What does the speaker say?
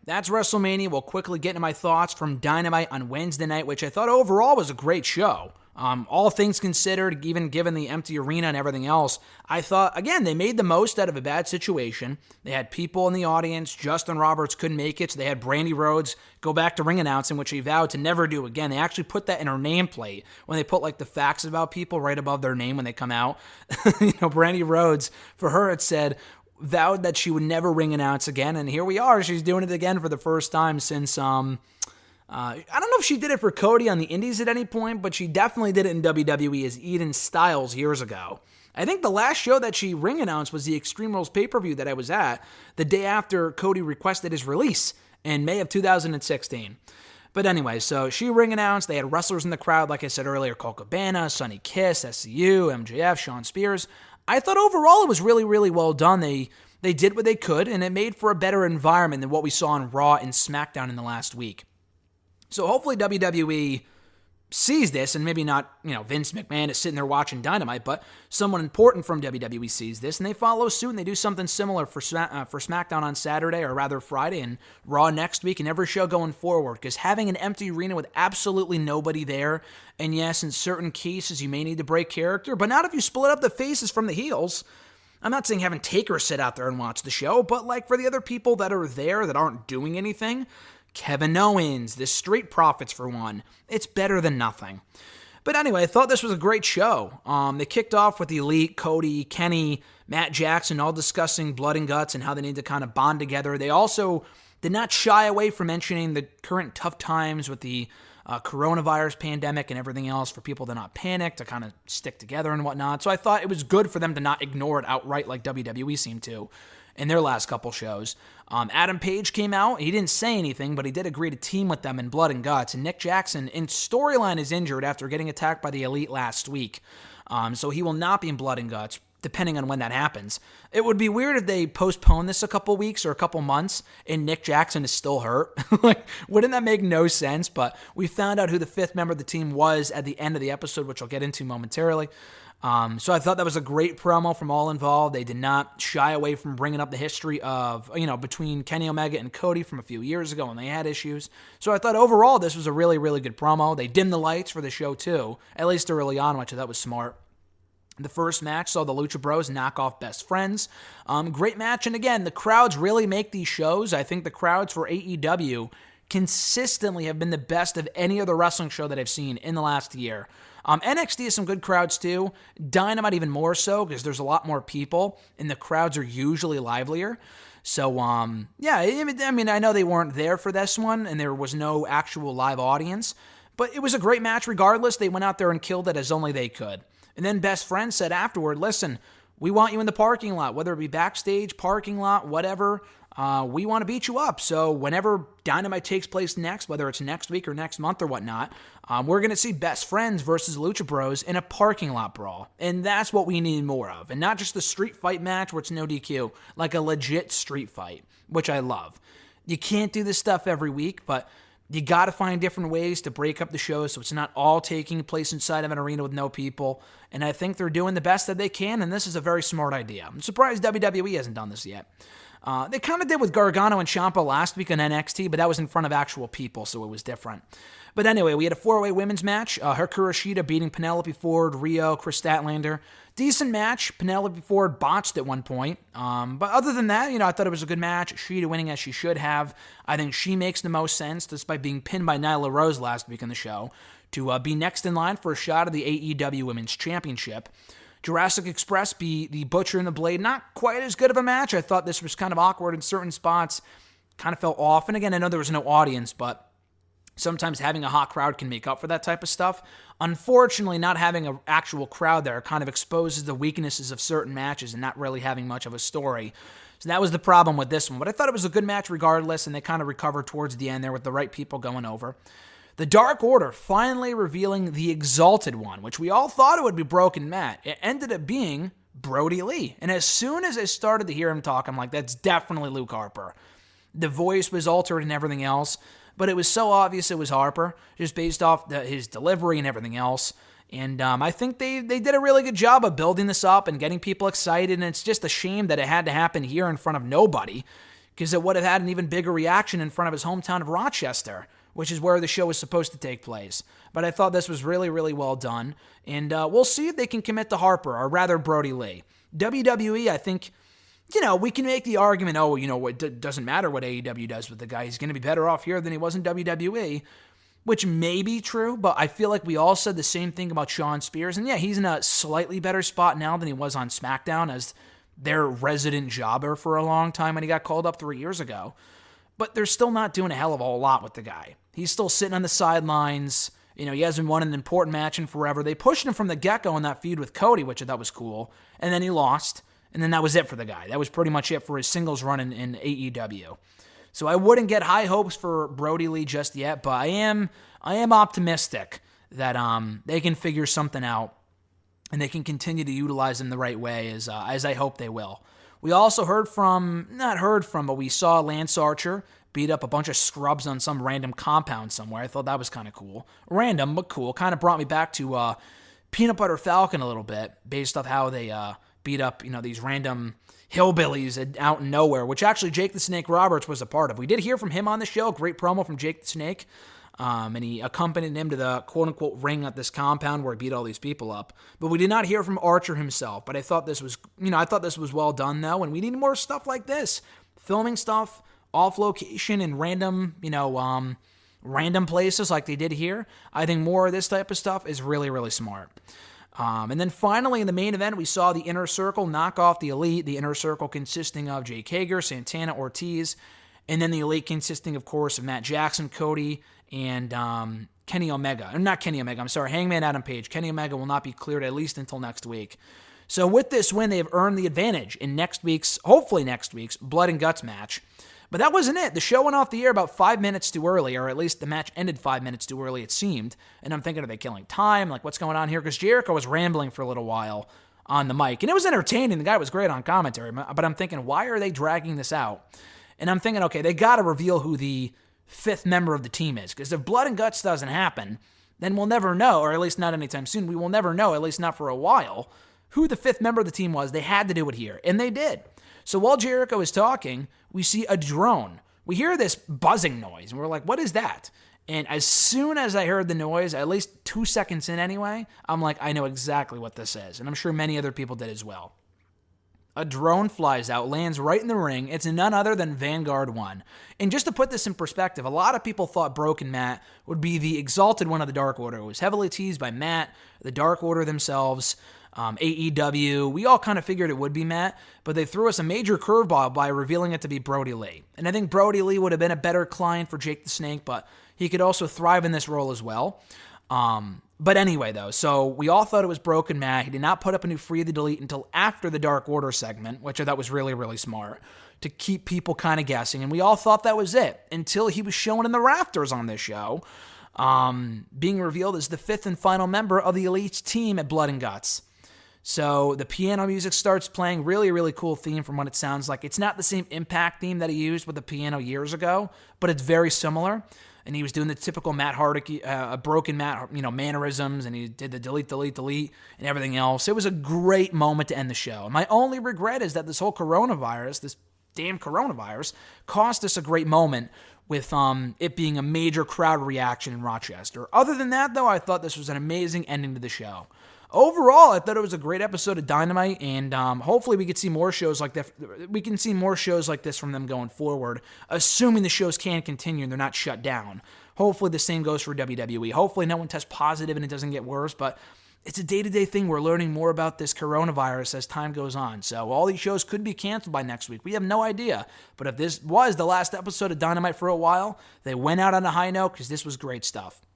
that's WrestleMania. We'll quickly get into my thoughts from Dynamite on Wednesday night, which I thought overall was a great show. All things considered, even given the empty arena and everything else, I thought, again, they made the most out of a bad situation. They had people in the audience. Justin Roberts couldn't make it, so they had Brandy Rhodes go back to ring announcing, which he vowed to never do again. They actually put that in her nameplate when they put like the facts about people right above their name when they come out. Brandy Rhodes, for her it said, vowed that she would never ring announce again, and here we are. She's doing it again for the first time since... I don't know if she did it for Cody on the Indies at any point, but she definitely did it in WWE as Eden Styles years ago. I think the last show that she ring announced was the Extreme Rules pay-per-view that I was at the day after Cody requested his release in May of 2016. But anyway, so she ring announced. They had wrestlers in the crowd, like I said earlier, Colt Cabana, Sonny Kiss, SCU, MJF, Shawn Spears. I thought overall it was really, really well done. They did what they could, and it made for a better environment than what we saw on Raw and SmackDown in the last week. So hopefully WWE sees this, and maybe not, Vince McMahon is sitting there watching Dynamite, but someone important from WWE sees this, and they follow suit, and they do something similar for SmackDown on Saturday, or rather Friday, and Raw next week, and every show going forward, because having an empty arena with absolutely nobody there, and yes, in certain cases, you may need to break character, but not if you split up the faces from the heels. I'm not saying having Taker sit out there and watch the show, but like for the other people that are there that aren't doing anything, Kevin Owens, the Street Profits for one. It's better than nothing. But anyway, I thought this was a great show. They kicked off with the Elite, Cody, Kenny, Matt Jackson, all discussing blood and guts and how they need to kind of bond together. They also did not shy away from mentioning the current tough times with the coronavirus pandemic and everything else for people to not panic, to kind of stick together and whatnot. So I thought it was good for them to not ignore it outright like WWE seemed to in their last couple shows. Adam Page came out. He didn't say anything, but he did agree to team with them in Blood and Guts. And Nick Jackson, in storyline, is injured after getting attacked by the Elite last week. So he will not be in Blood and Guts, depending on when that happens. It would be weird if they postpone this a couple weeks or a couple months and Nick Jackson is still hurt. Wouldn't that make no sense? But we found out who the fifth member of the team was at the end of the episode, which I'll get into momentarily. So I thought that was a great promo from all involved. They did not shy away from bringing up the history of, between Kenny Omega and Cody from a few years ago when they had issues. So I thought overall this was a really, really good promo. They dimmed the lights for the show too, at least early on, which I thought was smart. The first match saw the Lucha Bros knock off Best Friends. Great match, and again, the crowds really make these shows. I think the crowds for AEW consistently have been the best of any other wrestling show that I've seen in the last year. NXT has some good crowds too. Dynamite even more so because there's a lot more people and the crowds are usually livelier. So, I know they weren't there for this one and there was no actual live audience, but it was a great match regardless. They went out there and killed it as only they could. And then Best Friend said afterward, listen, we want you in the parking lot, whether it be backstage, parking lot, whatever. We want to beat you up. So whenever Dynamite takes place next, whether it's next week or next month or whatnot, we're going to see Best Friends versus Lucha Bros in a parking lot brawl. And that's what we need more of. And not just the street fight match where it's no DQ, like a legit street fight, which I love. You can't do this stuff every week, but you got to find different ways to break up the show so it's not all taking place inside of an arena with no people. And I think they're doing the best that they can, and this is a very smart idea. I'm surprised WWE hasn't done this yet. They kind of did with Gargano and Ciampa last week on NXT, but that was in front of actual people, so it was different. But anyway, we had a 4-way women's match. Hikaru Shida beating Penelope Ford, Rio, Chris Statlander. Decent match. Penelope Ford botched at one point. But other than that, I thought it was a good match. Shida winning as she should have. I think she makes the most sense, despite being pinned by Nyla Rose last week on the show, to be next in line for a shot at the AEW Women's Championship. Jurassic Express be the Butcher and the Blade. Not quite as good of a match. I thought this was kind of awkward in certain spots. Kind of fell off. And again, I know there was no audience, but sometimes having a hot crowd can make up for that type of stuff. Unfortunately, not having an actual crowd there kind of exposes the weaknesses of certain matches and not really having much of a story. So that was the problem with this one. But I thought it was a good match regardless, and they kind of recovered towards the end there with the right people going over. The Dark Order finally revealing the Exalted One, which we all thought it would be Broken Matt. It ended up being Brodie Lee. And as soon as I started to hear him talk, I'm like, that's definitely Luke Harper. The voice was altered and everything else, but it was so obvious it was Harper, just based off his delivery and everything else. And I think they did a really good job of building this up and getting people excited, and it's just a shame that it had to happen here in front of nobody, because it would have had an even bigger reaction in front of his hometown of Rochester, which is where the show was supposed to take place. But I thought this was really, really well done, and we'll see if they can commit to Harper, or rather Brodie Lee. WWE, I think, we can make the argument, it doesn't matter what AEW does with the guy. He's going to be better off here than he was in WWE, which may be true, but I feel like we all said the same thing about Shawn Spears. And yeah, he's in a slightly better spot now than he was on SmackDown as their resident jobber for a long time when he got called up 3 years ago. But they're still not doing a hell of a lot with the guy. He's still sitting on the sidelines. He hasn't won an important match in forever. They pushed him from the get-go in that feud with Cody, which I thought was cool. And then he lost. And then that was it for the guy. That was pretty much it for his singles run in AEW. So I wouldn't get high hopes for Brodie Lee just yet, but I am optimistic that they can figure something out and they can continue to utilize him the right way as I hope they will. We also but we saw Lance Archer beat up a bunch of scrubs on some random compound somewhere. I thought that was kind of cool. Random, but cool. Kind of brought me back to Peanut Butter Falcon a little bit, based off how they beat up these random hillbillies out in nowhere, which actually Jake the Snake Roberts was a part of. We did hear from him on the show. Great promo from Jake the Snake. And he accompanied him to the quote-unquote ring at this compound where he beat all these people up. But we did not hear from Archer himself. But I thought this was well done, though, and we need more stuff like this. Filming stuff off location in random places like they did here. I think more of this type of stuff is really, really smart. And then finally in the main event, we saw the Inner Circle knock off the Elite. The Inner Circle consisting of Jake Hager, Santana, Ortiz, and then the Elite consisting, of course, of Matt Jackson, Cody, and Kenny Omega. Not Kenny Omega, I'm sorry, Hangman Adam Page. Kenny Omega will not be cleared at least until next week. So with this win, they have earned the advantage in hopefully next week's Blood and Guts match. But that wasn't it. The show went off the air about 5 minutes too early, or at least the match ended 5 minutes too early, it seemed. And I'm thinking, are they killing time? Like, what's going on here? Because Jericho was rambling for a little while on the mic. And it was entertaining. The guy was great on commentary. But I'm thinking, why are they dragging this out? And I'm thinking, okay, they got to reveal who the fifth member of the team is. Because if Blood and Guts doesn't happen, then we'll never know, or at least not anytime soon. We will never know, at least not for a while, who the fifth member of the team was. They had to do it here. And they did. So while Jericho is talking, we see a drone. We hear this buzzing noise, and we're like, what is that? And as soon as I heard the noise, at least 2 seconds in anyway, I'm like, I know exactly what this is. And I'm sure many other people did as well. A drone flies out, lands right in the ring. It's none other than Vanguard 1. And just to put this in perspective, a lot of people thought Broken Matt would be the exalted one of the Dark Order. It was heavily teased by Matt, the Dark Order themselves, AEW. We all kind of figured it would be Matt, but they threw us a major curveball by revealing it to be Brodie Lee. And I think Brodie Lee would have been a better client for Jake the Snake, but he could also thrive in this role as well. But anyway, though, so we all thought it was Broken Matt. He did not put up a new Free the Delete until after the Dark Order segment, which I thought was really, really smart, to keep people kind of guessing. And we all thought that was it until he was shown in the rafters on this show, being revealed as the fifth and final member of the Elite's team at Blood and Guts. So the piano music starts playing, really, really cool theme from what it sounds like. It's not the same Impact theme that he used with the piano years ago, but it's very similar. And he was doing the typical Matt Hardy, Broken Matt, mannerisms, and he did the delete, and everything else. It was a great moment to end the show. My only regret is that this whole this damn coronavirus, cost us a great moment with it being a major crowd reaction in Rochester. Other than that, though, I thought this was an amazing ending to the show. Overall, I thought it was a great episode of Dynamite, and hopefully we could see more shows like that. We can see more shows like this from them going forward, assuming the shows can continue and they're not shut down. Hopefully the same goes for WWE. Hopefully no one tests positive and it doesn't get worse, but it's a day-to-day thing. We're learning more about this coronavirus as time goes on, so all these shows could be canceled by next week. We have no idea, but if this was the last episode of Dynamite for a while, they went out on a high note because this was great stuff.